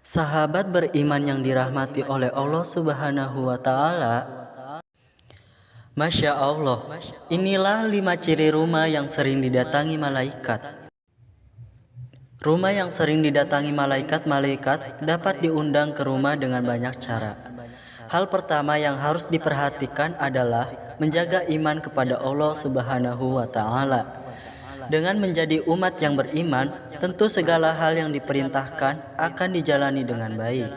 Sahabat beriman yang dirahmati oleh Allah Subhanahu wa Ta'ala, Masya Allah, inilah 5 ciri rumah yang sering didatangi malaikat. Rumah yang sering didatangi malaikat dapat diundang ke rumah dengan banyak cara. Hal pertama yang harus diperhatikan adalah menjaga iman kepada Allah Subhanahu wa Ta'ala. Dengan menjadi umat yang beriman, tentu segala hal yang diperintahkan akan dijalani dengan baik.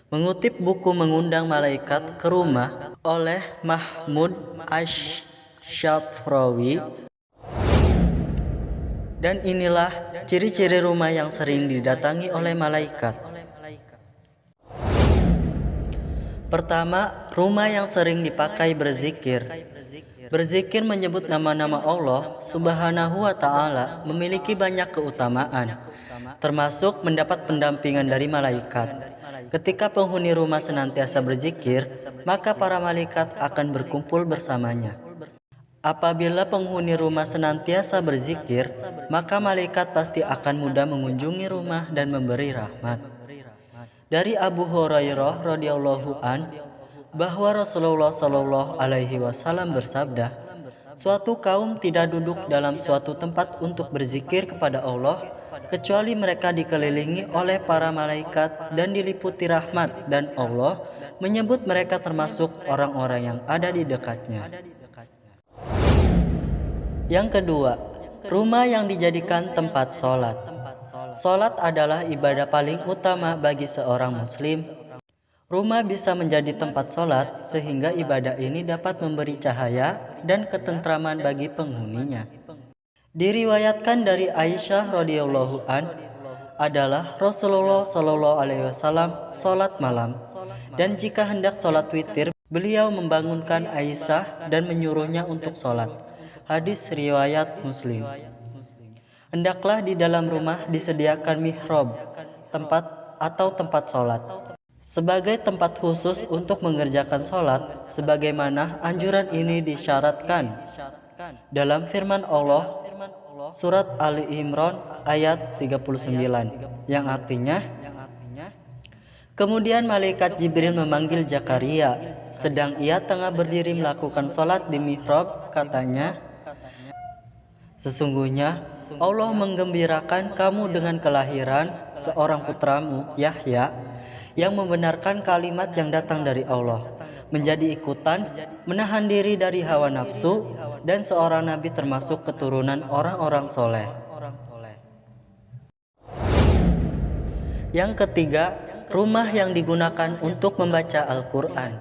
Mengutip buku Mengundang Malaikat ke Rumah oleh Mahmud Asy-Syafrawi, dan inilah ciri-ciri rumah yang sering didatangi oleh malaikat. Pertama, rumah yang sering dipakai berzikir. Berzikir menyebut nama-nama Allah Subhanahu wa Ta'ala memiliki banyak keutamaan, termasuk mendapat pendampingan dari malaikat. Ketika penghuni rumah senantiasa berzikir, maka para malaikat akan berkumpul bersamanya. Apabila penghuni rumah senantiasa berzikir, maka malaikat pasti akan mudah mengunjungi rumah dan memberi rahmat. Dari Abu Hurairah radhiyallahu an bahwa Rasulullah Shallallahu alaihi wasallam bersabda, suatu kaum tidak duduk dalam suatu tempat untuk berzikir kepada Allah kecuali mereka dikelilingi oleh para malaikat dan diliputi rahmat, dan Allah menyebut mereka termasuk orang-orang yang ada di dekatnya. Yang kedua, rumah yang dijadikan tempat sholat. Sholat adalah ibadah paling utama bagi seorang muslim. Rumah bisa menjadi tempat sholat sehingga ibadah ini dapat memberi cahaya dan ketentraman bagi penghuninya. Diriwayatkan dari Aisyah radhiyallahu an adalah Rasulullah Shallallahu alaihi wasallam sholat malam, dan jika hendak sholat witir, beliau membangunkan Aisyah dan menyuruhnya untuk sholat. Hadis riwayat Muslim. Hendaklah di dalam rumah disediakan mihrab, tempat sholat, sebagai tempat khusus untuk mengerjakan sholat, sebagaimana anjuran ini disyaratkan dalam firman Allah surat Ali Imran ayat 39, yang artinya, kemudian malaikat Jibril memanggil Zakaria sedang ia tengah berdiri melakukan sholat di mihrab. Katanya, sesungguhnya Allah menggembirakan kamu dengan kelahiran seorang putramu Yahya yang membenarkan kalimat yang datang dari Allah, menjadi ikutan, menahan diri dari hawa nafsu, dan seorang nabi termasuk keturunan orang-orang soleh. Yang ketiga, rumah yang digunakan untuk membaca Al-Quran.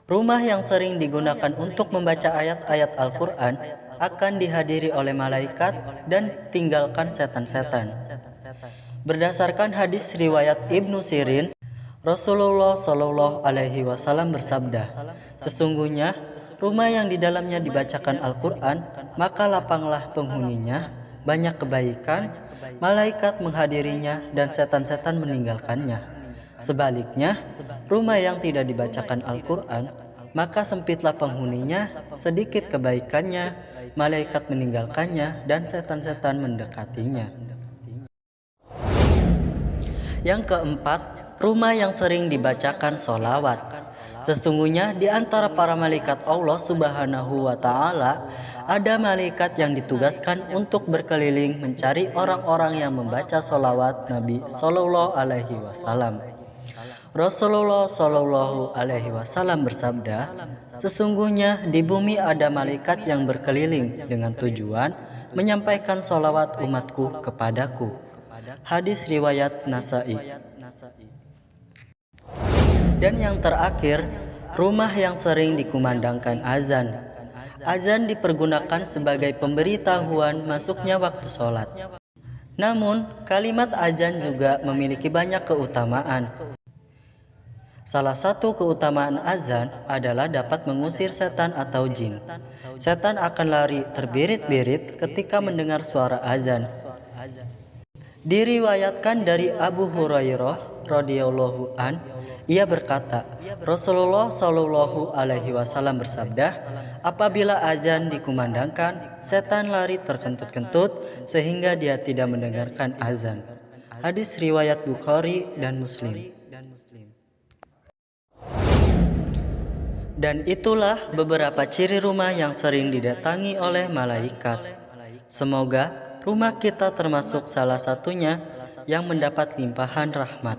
Rumah yang sering digunakan untuk membaca ayat-ayat Al-Quran akan dihadiri oleh malaikat dan tinggalkan setan-setan. Berdasarkan hadis riwayat Ibnu Sirin, Rasulullah Shallallahu alaihi wasallam bersabda, sesungguhnya rumah yang di dalamnya dibacakan Al-Quran, maka lapanglah penghuninya, banyak kebaikan, malaikat menghadirinya dan setan-setan meninggalkannya. Sebaliknya, rumah yang tidak dibacakan Al-Quran, maka sempitlah penghuninya, sedikit kebaikannya, malaikat meninggalkannya dan setan-setan mendekatinya. Yang keempat, rumah yang sering dibacakan sholawat. Sesungguhnya di antara para malaikat Allah Subhanahu wa Ta'ala ada malaikat yang ditugaskan untuk berkeliling mencari orang-orang yang membaca sholawat Nabi Shallallahu alaihi wasallam. Rasulullah Shallallahu alaihi wasallam bersabda, sesungguhnya di bumi ada malaikat yang berkeliling dengan tujuan menyampaikan sholawat umatku kepadaku. Hadis riwayat Nasai. Dan yang terakhir, rumah yang sering dikumandangkan azan. Azan dipergunakan sebagai pemberitahuan masuknya waktu sholat. Namun, kalimat azan juga memiliki banyak keutamaan. Salah satu keutamaan azan adalah dapat mengusir setan atau jin. Setan akan lari terbirit-birit ketika mendengar suara azan. Diriwayatkan dari Abu Hurairah radhiyallahu an, ia berkata, Rasulullah Shallallahu alaihi wasallam bersabda, apabila azan dikumandangkan, setan lari terkentut-kentut sehingga dia tidak mendengarkan azan. Hadis riwayat Bukhari dan Muslim. Dan itulah beberapa ciri rumah yang sering didatangi oleh malaikat. Semoga rumah kita termasuk salah satunya yang mendapat limpahan rahmat,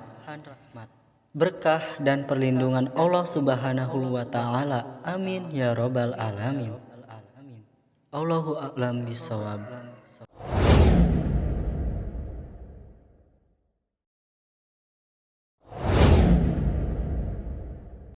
berkah dan perlindungan Allah Subhanahu wa Ta'ala. Amin ya Rabbal 'Alamin. Allahu a'lam bishawab.